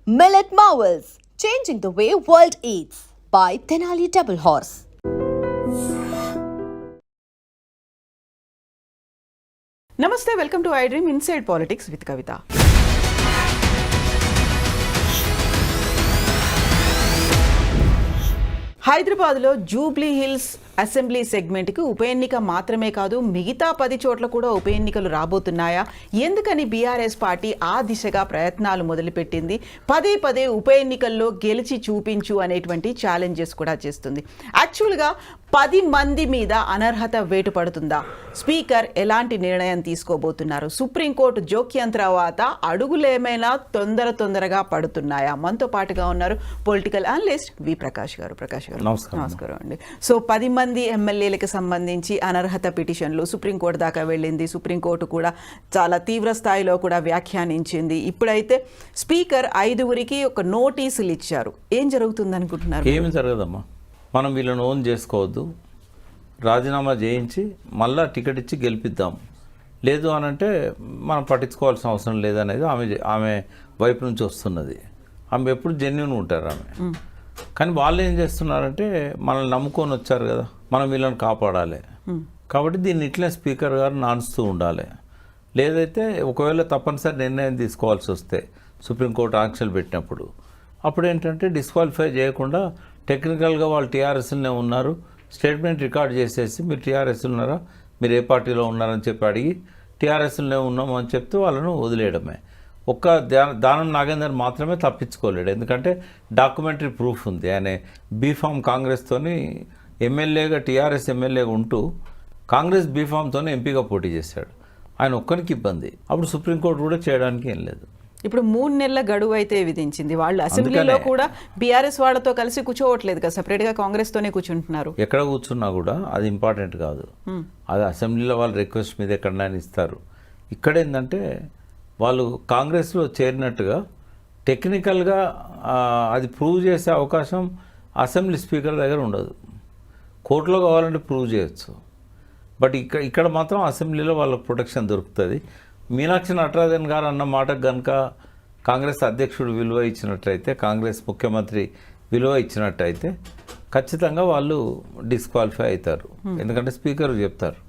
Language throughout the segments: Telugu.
Millet Marvels, changing the way world eats by Tenali Double Horse. Namaste, welcome to iDream Inside Politics with Kavita. హైదరాబాద్లో జూబ్లీ హిల్స్ అసెంబ్లీ సెగ్మెంట్కి ఉప ఎన్నిక మాత్రమే కాదు, మిగతా 10 చోట్ల కూడా ఉప ఎన్నికలు రాబోతున్నాయా? ఎందుకని బీఆర్ఎస్ పార్టీ ఆ దిశగా ప్రయత్నాలు మొదలుపెట్టింది? పదే ఉప ఎన్నికల్లో గెలిచి చూపించు అనేటువంటి ఛాలెంజెస్ కూడా చేస్తుంది. యాక్చువల్గా 10 మంది మీద అనర్హత వేటు పడుతుందా? స్పీకర్ ఎలాంటి నిర్ణయం తీసుకోబోతున్నారు? సుప్రీంకోర్టు జోక్యం తర్వాత అడుగులేమైనా తొందరగా పడుతున్నాయా? మనతో పాటుగా ఉన్నారు పొలిటికల్ అనలిస్ట్ వి ప్రకాష్ గారు. ప్రకాష్ గారు నమస్కారం అండి. సో 10 మంది ఎమ్మెల్యేలకు సంబంధించి అనర్హత పిటిషన్లు సుప్రీంకోర్టు దాకా వెళ్ళింది. సుప్రీంకోర్టు కూడా చాలా తీవ్ర స్థాయిలో కూడా వ్యాఖ్యానించింది. ఇప్పుడైతే స్పీకర్ 5గురికి ఒక నోటీసులు ఇచ్చారు. ఏం జరుగుతుంది అనుకుంటున్నారు? ఏమి జరగదమ్మా, మనం వీళ్ళని ఓన్ చేసుకోవద్దు, రాజీనామా చేయించి మళ్ళా టికెట్ ఇచ్చి గెలిపిద్దాం, లేదు అని అంటే మనం పట్టించుకోవాల్సిన అవసరం లేదనేది ఆమె వైపు నుంచి వస్తున్నది. ఆమె ఎప్పుడు జెన్యున్ ఉంటారు ఆమె. కానీ వాళ్ళు ఏం చేస్తున్నారంటే మనల్ని నమ్ముకొని వచ్చారు కదా, మనం వీళ్ళని కాపాడాలి కాబట్టి దీన్ని ఇట్లే స్పీకర్ గారు నానుస్తూ ఉండాలి. లేదైతే ఒకవేళ తప్పనిసరి నిర్ణయం తీసుకోవాల్సి వస్తే సుప్రీంకోర్టు ఆంక్షలు పెట్టినప్పుడు అప్పుడు ఏంటంటే డిస్క్వాలిఫై చేయకుండా టెక్నికల్గా వాళ్ళు టీఆర్ఎస్లోనే ఉన్నారు, స్టేట్మెంట్ రికార్డ్ చేసేసి మీరు టీఆర్ఎస్ ఉన్నారా, మీరు ఏ పార్టీలో ఉన్నారని చెప్పి అడిగి టీఆర్ఎస్లోనే ఉన్నాము అని చెప్తే వాళ్ళను వదిలేయడమే. ఒక్క దానం నాగేందర్ మాత్రమే తప్పించుకోలేడు, ఎందుకంటే డాక్యుమెంటరీ ప్రూఫ్ ఉంది. ఆయన బీఫామ్ కాంగ్రెస్తోని ఎమ్మెల్యేగా టీఆర్ఎస్ ఎమ్మెల్యేగా ఉంటూ కాంగ్రెస్ బీఫామ్తోనే ఎంపీగా పోటీ చేశాడు. ఆయన ఒక్కరికి ఇబ్బంది. అప్పుడు సుప్రీంకోర్టు కూడా చేయడానికి ఏం లేదు. ఇప్పుడు 3 నెలల గడువు అయితే విధించింది. వాళ్ళు అసెంబ్లీలో కూడా బీఆర్ఎస్ వాళ్ళతో కలిసి కూర్చోవట్లేదు కదా, సపరేట్గా కాంగ్రెస్తోనే కూర్చుంటున్నారు. ఎక్కడ కూర్చున్నా కూడా అది ఇంపార్టెంట్ కాదు. అది అసెంబ్లీలో వాళ్ళు రిక్వెస్ట్ మీద ఎక్కడైనా ఇస్తారు. ఇక్కడ ఏంటంటే వాళ్ళు కాంగ్రెస్లో చేరినట్టుగా టెక్నికల్గా అది ప్రూవ్ చేసే అవకాశం అసెంబ్లీ స్పీకర్ దగ్గర ఉండదు. కోర్టులో కావాలంటే ప్రూవ్ చేయొచ్చు, బట్ ఇక్కడ మాత్రం అసెంబ్లీలో వాళ్ళకు ప్రొటెక్షన్ దొరుకుతుంది. మీనాక్షి నటరాజన్ గారు అన్న మాటకు కనుక కాంగ్రెస్ అధ్యక్షుడు విలువ ఇచ్చినట్టయితే, కాంగ్రెస్ ముఖ్యమంత్రి విలువ ఇచ్చినట్టయితే ఖచ్చితంగా వాళ్ళు డిస్క్వాలిఫై అవుతారు. ఎందుకంటే స్పీకర్ చెప్తారు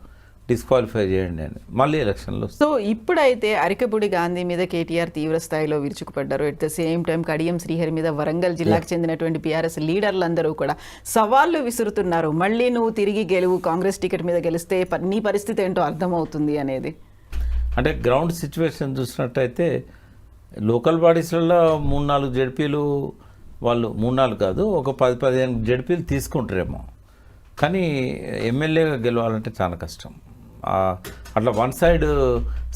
డిస్క్వాలిఫై చేయండి అని, మళ్ళీ ఎలక్షన్లో. సో ఇప్పుడైతే అరికపూడి గాంధీ మీద కేటీఆర్ తీవ్ర స్థాయిలో విరుచుకుపడ్డారు. At the same time Kadiyam Srihari మీద వరంగల్ జిల్లాకు చెందినటువంటి బీఆర్ఎస్ లీడర్లందరూ కూడా సవాళ్లు విసురుతున్నారు. మళ్ళీ నువ్వు తిరిగి గెలువు, కాంగ్రెస్ టికెట్ మీద గెలిస్తే నీ పరిస్థితి ఏంటో అర్థమవుతుంది అనేది. అంటే గ్రౌండ్ సిచ్యువేషన్ చూసినట్టయితే లోకల్ బాడీస్లలో 3-4 జడ్పీలు వాళ్ళు 3-4 కాదు, ఒక 10-15 జడ్పీలు తీసుకుంటారేమో. కానీ ఎమ్మెల్యేగా గెలవాలంటే చాలా కష్టం. అట్లా వన్ సైడ్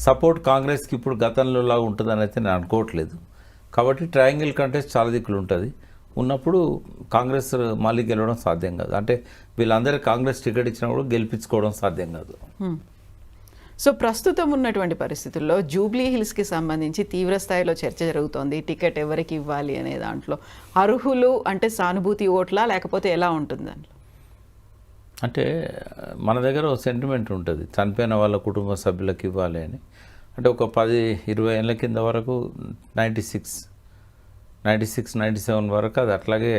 సపోర్ట్ కాంగ్రెస్కి ఇప్పుడు గతంలో లాగా ఉంటుందని అయితే నేను అనుకోవట్లేదు. కాబట్టి ట్రయాంగిల్ కంటెస్ట్ చాలా దిక్కులు ఉంటుంది. ఉన్నప్పుడు కాంగ్రెస్ మళ్ళీ గెలవడం సాధ్యం కాదు. అంటే వీళ్ళందరికీ కాంగ్రెస్ టికెట్ ఇచ్చినా కూడా గెలిపించుకోవడం సాధ్యం కాదు. సో ప్రస్తుతం ఉన్నటువంటి పరిస్థితుల్లో జూబ్లీ హిల్స్కి సంబంధించి తీవ్ర స్థాయిలో చర్చ జరుగుతోంది. టికెట్ ఎవరికి ఇవ్వాలి అనే దాంట్లో అర్హులు అంటే సానుభూతి ఓట్లా లేకపోతే ఎలా ఉంటుంది దాంట్లో? అంటే మన దగ్గర ఒక సెంటిమెంట్ ఉంటుంది, చనిపోయిన వాళ్ళ కుటుంబ సభ్యులకు ఇవ్వాలి అని. అంటే ఒక 10-20 ఏళ్ళ కింద వరకు 96, 97 వరకు అది అట్లాగే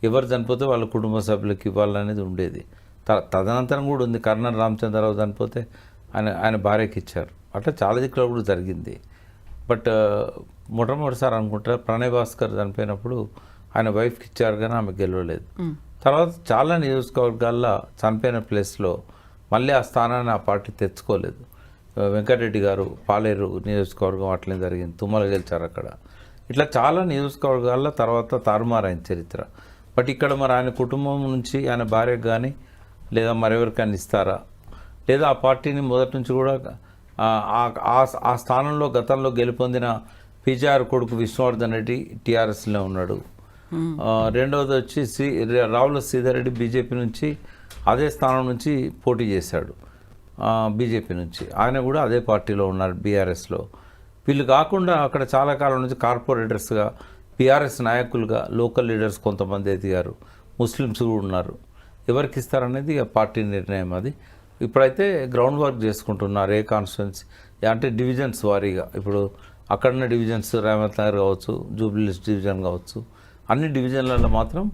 ఎవరు చనిపోతే వాళ్ళ కుటుంబ సభ్యులకు ఇవ్వాలనేది ఉండేది. తదనంతరం కూడా ఉంది. కర్నల్ రామచంద్రరావు చనిపోతే ఆయన భార్యకి ఇచ్చారు. అట్లా చాలా దిక్కులో కూడా జరిగింది. బట్ మొట్టమొదటిసారి అనుకుంటా ప్రణయ్ భాస్కర్ చనిపోయినప్పుడు ఆయన వైఫ్కి ఇచ్చారు, కానీ ఆమె గెలవలేదు. తర్వాత చాలా నియోజకవర్గాల్లో చనిపోయిన ప్లేస్లో మళ్ళీ ఆ స్థానాన్ని ఆ పార్టీ తెచ్చుకోలేదు. వెంకటరెడ్డి గారు పాలేరు నియోజకవర్గం అట్లనే జరిగింది, తుమ్మల గెలిచారు అక్కడ. ఇట్లా చాలా నియోజకవర్గాల్లో తర్వాత తారుమారైన చరిత్ర. బట్ ఇక్కడ మరి ఆయన కుటుంబం నుంచి ఆయన భార్యకు కానీ లేదా మరెవరికైనా ఇస్తారా, లేదా ఆ పార్టీని మొదటి నుంచి కూడా ఆ స్థానంలో గతంలో గెలుపొందిన పీజీఆర్ కొడుకు విష్ణువర్ధన్ రెడ్డి టీఆర్ఎస్లో ఉన్నాడు. రెండవది వచ్చి రావుల శ్రీధర్ రెడ్డి బీజేపీ నుంచి అదే స్థానం నుంచి పోటీ చేశాడు బీజేపీ నుంచి. ఆయన కూడా అదే పార్టీలో ఉన్నారు బీఆర్ఎస్లో. వీళ్ళు కాకుండా అక్కడ చాలా కాలం నుంచి కార్పొరేటర్స్గా, బీఆర్ఎస్ నాయకులుగా లోకల్ లీడర్స్ కొంతమంది ఎదిగారు, ముస్లిమ్స్ కూడా ఉన్నారు. ఎవరికి ఇస్తారనేది పార్టీ నిర్ణయం. అది ఇప్పుడైతే గ్రౌండ్ వర్క్ చేసుకుంటున్నారు. ఏ కాన్స్టిట్యున్సీ అంటే డివిజన్స్ వారీగా ఇప్పుడు అక్కడున్న డివిజన్స్ రేవంత్ నగర్ కావచ్చు, జూబ్లీహిల్స్ డివిజన్ కావచ్చు, అన్ని డివిజన్లలో మాత్రం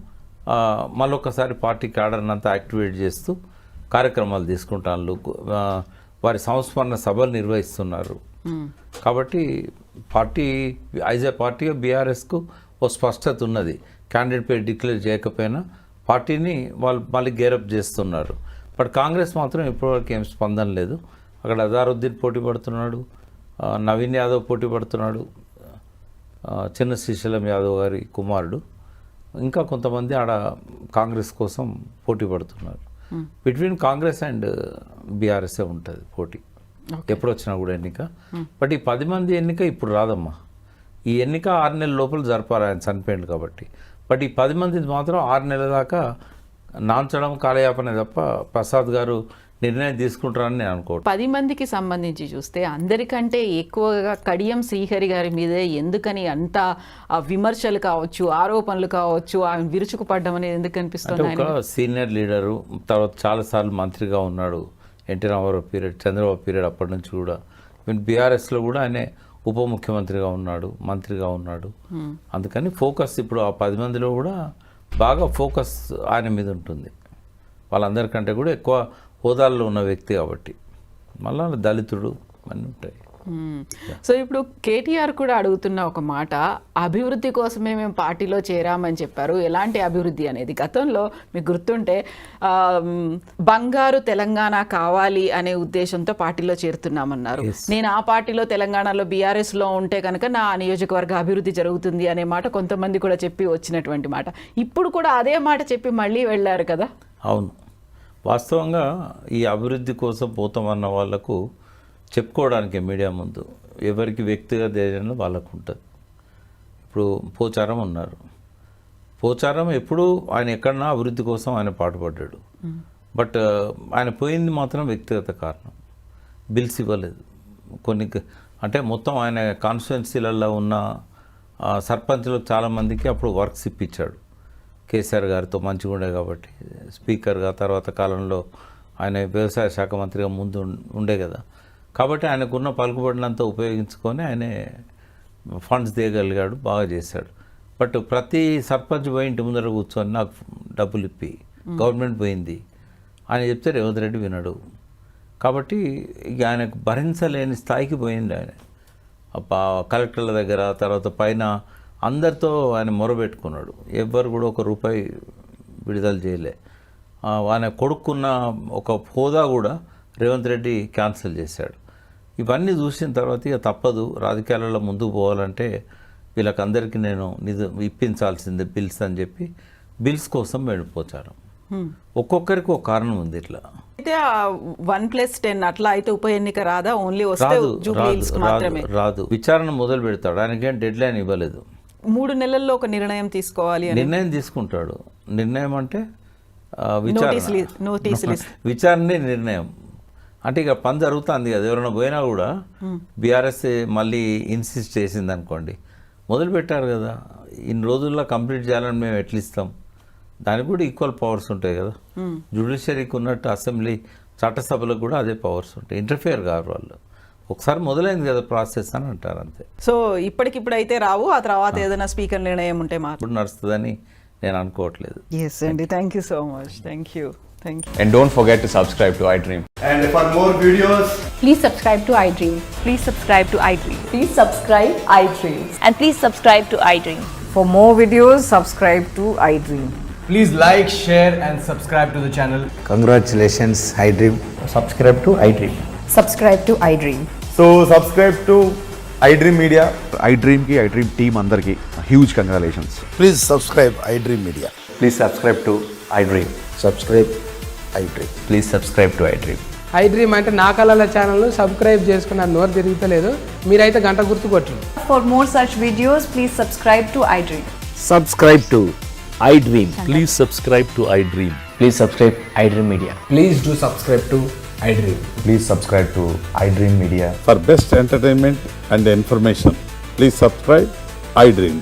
మళ్ళొక్కసారి పార్టీ క్యాడర్ని అంతా యాక్టివేట్ చేస్తూ కార్యక్రమాలు తీసుకుంటాను. వారి సంస్మరణ సభలు నిర్వహిస్తున్నారు. కాబట్టి పార్టీ యాజ్ ఏ పార్టీగా బీఆర్ఎస్కు ఓ స్పష్టత ఉన్నది. క్యాండిడేట్ పేరు డిక్లేర్ చేయకపోయినా పార్టీని వాళ్ళు మళ్ళీ గేరప్ చేస్తున్నారు. బట్ కాంగ్రెస్ మాత్రం ఇప్పటివరకు ఏం స్పందన లేదు. అక్కడ అజారుద్దీన్ పోటీ పడుతున్నాడు, నవీన్ యాదవ్ పోటీ పడుతున్నాడు, చిన్న శ్రీశైలం యాదవ్ గారి కుమారుడు, ఇంకా కొంతమంది ఆడ కాంగ్రెస్ కోసం పోటీ పడుతున్నారు. బిట్వీన్ కాంగ్రెస్ అండ్ బీఆర్ఎస్ఏ ఉంటుంది పోటీ ఎప్పుడు వచ్చినా కూడా ఎన్నిక. బట్ ఈ 10 మంది ఎన్నిక ఇప్పుడు రాదమ్మా. ఈ ఎన్నిక 6 నెలల లోపల జరపాలి, ఆయన చనిపోయింది కాబట్టి. బట్ ఈ 10 మంది మాత్రం 6 నెలల దాకా నాంచడం కాలయాపనే తప్ప ప్రసాద్ గారు నిర్ణయం తీసుకుంటారని నేను అనుకోవడం. 10 మందికి సంబంధించి చూస్తే అందరికంటే ఎక్కువగా కడియం శ్రీహరి గారి మీదే ఎందుకని అంత విమర్శలు కావచ్చు, ఆరోపణలు కావచ్చు, ఆయన విరుచుకుపడ్డం అనేది ఎందుకు అనిపిస్తుంది? ఒక సీనియర్ లీడరు, తర్వాత చాలాసార్లు మంత్రిగా ఉన్నాడు. ఎన్టీ రామారావు పీరియడ్, చంద్రబాబు పీరియడ్ అప్పటి నుంచి కూడా. బీఆర్ఎస్లో కూడా ఆయన ఉప ముఖ్యమంత్రిగా ఉన్నాడు, మంత్రిగా ఉన్నాడు. అందుకని ఫోకస్ ఇప్పుడు ఆ 10 మందిలో కూడా బాగా ఫోకస్ ఆయన మీద ఉంటుంది. వాళ్ళందరికంటే కూడా ఎక్కువ హోదాల్లో ఉన్న వ్యక్తి కాబట్టి. మళ్ళా దళితుడు అన్నీ ఉంటాయి. సో ఇప్పుడు కేటీఆర్ కూడా అడుగుతున్న ఒక మాట, అభివృద్ధి కోసమే మేము పార్టీలో చేరామని చెప్పారు. ఎలాంటి అభివృద్ధి అనేది? గతంలో మీకు గుర్తుంటే బంగారు తెలంగాణ కావాలి అనే ఉద్దేశంతో పార్టీలో చేరుతున్నామన్నారు. నేను ఆ పార్టీలో తెలంగాణలో బీఆర్ఎస్లో ఉంటే కనుక నా నియోజకవర్గ అభివృద్ధి జరుగుతుంది అనే మాట కొంతమంది కూడా చెప్పి వచ్చినటువంటి మాట. ఇప్పుడు కూడా అదే మాట చెప్పి మళ్ళీ వెళ్ళారు కదా. అవును, వాస్తవంగా ఈ అభివృద్ధి కోసం పోతామన్న వాళ్లకు చెప్పుకోవడానికి మీడియా ముందు ఎవరికి వ్యక్తిగత ఏజెండా వాళ్ళకు ఉంటుంది. ఇప్పుడు పోచారం ఉన్నారు. పోచారం ఎప్పుడు ఆయన ఎక్కడన్నా అభివృద్ధి కోసం ఆయన పాటుపడ్డాడు. బట్ ఆయన పోయింది మాత్రం వ్యక్తిగత కారణం. బిల్స్ ఇవ్వలేదు కొన్ని. అంటే మొత్తం ఆయన కాన్స్టిట్యున్సీలలో ఉన్న సర్పంచ్లకు చాలామందికి అప్పుడు వర్క్స్ ఇప్పించాడు. కేసీఆర్ గారితో మంచిగా ఉండే కాబట్టి స్పీకర్గా, తర్వాత కాలంలో ఆయన వ్యవసాయ శాఖ మంత్రిగా ముందు ఉండే కదా. కాబట్టి ఆయనకున్న పలుకుబడినంతా ఉపయోగించుకొని ఆయన ఫండ్స్ తీయగలిగాడు, బాగా చేశాడు. బట్ ప్రతి సర్పంచ్ పోయి ఇంటి ముందర కూర్చొని నాకు డబ్బులు ఇప్పి గవర్నమెంట్ పోయింది ఆయన చెప్తే రేవంత్ రెడ్డి వినడు. కాబట్టి ఇక ఆయనకు భరించలేని స్థాయికి పోయింది ఆయన. కలెక్టర్ల దగ్గర, తర్వాత పైన అందరితో ఆయన మొరబెట్టుకున్నాడు. ఎవ్వరు కూడా ₹1 విడుదల చేయలే. ఆయన కొడుకున్న ఒక హోదా కూడా రేవంత్ రెడ్డి క్యాన్సిల్ చేశాడు. ఇవన్నీ చూసిన తర్వాత ఇక తప్పదు, రాజకీయాలలో ముందుకు పోవాలంటే వీళ్ళకందరికీ నేను ఇప్పించాల్సిందే బిల్స్ అని చెప్పి బిల్స్ కోసం వెళ్ళిపోచారు. ఒక్కొక్కరికి ఒక కారణం ఉంది. ఇట్లా అయితే 1+10 అట్లా అయితే ఉప ఎన్నిక రాదా? ఓన్లీ వస్తే రాదు. విచారణ మొదలు పెడతాడు. ఆయనకేం డెడ్ లైన్ ఇవ్వలేదు. 3 నెలల్లో ఒక నిర్ణయం తీసుకోవాలి. నిర్ణయం తీసుకుంటాడు. నిర్ణయం అంటే విచారణ నిర్ణయం అంటే ఇక పని జరుగుతుంది కదా. ఎవరైనా పోయినా కూడా బీఆర్ఎస్ మళ్ళీ ఇన్సిస్ట్ చేసింది అనుకోండి, మొదలు పెట్టారు కదా, ఇన్ని రోజుల్లో కంప్లీట్ చేయాలని మేము ఎట్లా ఇస్తాం? దానికి కూడా ఈక్వల్ పవర్స్ ఉంటాయి కదా. జ్యుడిషియరీకి ఉన్నట్టు అసెంబ్లీ, చట్టసభలకు కూడా అదే పవర్స్ ఉంటాయి. ఇంటర్ఫియర్ కాదు వాళ్ళు. ఒకసారి మొదలైంది కదా ప్రాసెస్ అని అంటారు అంతే. సో ఇప్పటికిప్పుడు అయితే రావు, ఆ తర్వాత ఏదైనా స్పీకర్ నిర్ణయం ఉంటే మాత్రం నడుస్తుందని నేను అనుకోవట్లేదు. ఎస్ అండి, thank you so much. Thank you. And don't forget to subscribe to iDream. And for more videos, please subscribe to iDream. Please subscribe to iDream. Please subscribe iDream. And please subscribe to iDream. For more videos, subscribe to iDream. please like, share and subscribe to the channel. Congratulations, iDream. Subscribe to iDream. Subscribe to iDream. So subscribe to iDream Media. iDream ki iDream team andarki huge congratulations. Please subscribe iDream Media. Please subscribe to iDream. Subscribe iDream. Please subscribe to iDream. iDream అంటే నా కళల ఛానల్ను సబ్స్క్రైబ్ చేసుకున్న నోరు తిరుగుతలేదు, మీరైతే గంట గుర్తు కొట్టండి. For more such videos, please subscribe to iDream. Subscribe to iDream. Please subscribe to iDream. Please subscribe iDream Media. Please do subscribe to iDream. Please subscribe to iDream Media. For best entertainment and information, please subscribe iDream.